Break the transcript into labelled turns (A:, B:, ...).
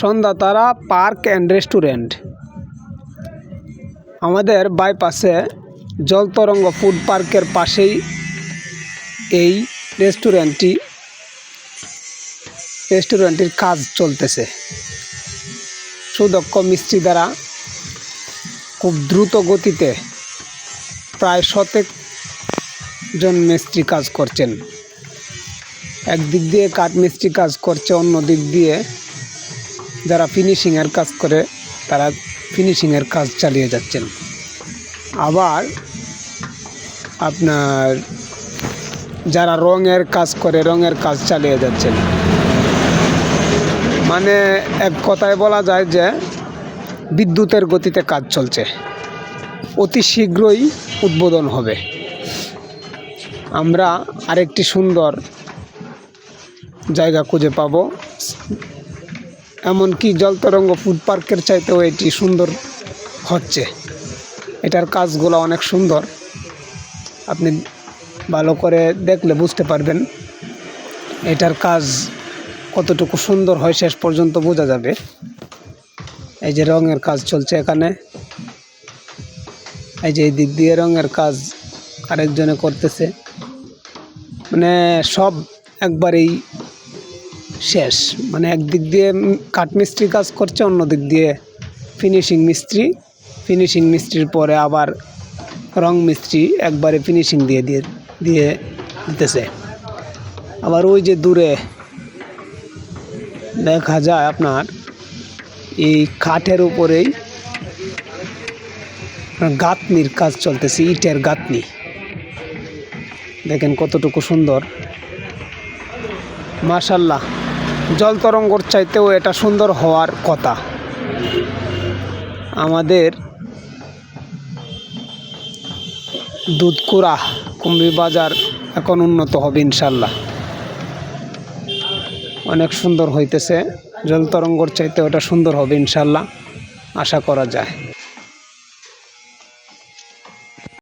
A: Sandhyatara park and restaurant. আমাদের বাইপাসে জলতরঙ্গ food পার্কের পাশেই এই রেস্টুরেন্টটির কাজ চলতেছে। সুদক্ষ মিস্ত্রি দ্বারা খুব দ্রুত গতিতে প্রায় 100 জন মিস্ত্রি কাজ করছেন। একদিক দিয়ে কাঠ মিস্ত্রি কাজ করছে, অন্য দিক দিয়ে যারা ফিনিশিংয়ের কাজ করে তারা ফিনিশিংয়ের কাজ চালিয়ে যাচ্ছেন। আবার আপনার যারা রঙের কাজ করে রঙের কাজ চালিয়ে যাচ্ছেন। মানে এক কথায় বলা যায় যে বিদ্যুতের গতিতে কাজ চলছে। অতি শীঘ্রই উদ্বোধন হবে। আমরা আরেকটি সুন্দর জায়গা খুঁজে পাব। এমনকি জলতরঙ্গ ফুড পার্কের চাইতেও এটি সুন্দর হচ্ছে। এটার কাজগুলো অনেক সুন্দর, আপনি ভালো করে দেখলে বুঝতে পারবেন এটার কাজ কতটুকু সুন্দর হয়, শেষ পর্যন্ত বোঝা যাবে। এই যে রঙের কাজ চলছে এখানে, এই যে এই দিক দিয়ে রঙের কাজ আরেকজনে করতেছে। মানে সব একবারেই শেষ। মানে একদিক দিয়ে কাঠ মিস্ত্রি কাজ করছে, অন্য দিক দিয়ে ফিনিশিং মিস্ত্রির পরে আবার রং মিস্ত্রি একবারে ফিনিশিং দিয়ে দিতেছে। আবার ওই যে দূরে দেখা যায় আপনার এই কাঠের উপরেই গাঁথনির কাজ চলতেছে, ইটের গাঁথনি। দেখেন কতটুকু সুন্দর, মাশাআল্লাহ। জলতরঙ্গর চাইতেও এটা সুন্দর হওয়ার কথা। আমাদের দুধকুড়া কুমড়ি বাজার এখন উন্নত হবে ইনশাল্লাহ। অনেক সুন্দর হইতেছে, জলতরঙ্গর চাইতে ওটা সুন্দর হবে ইনশাল্লাহ, আশা করা যায়।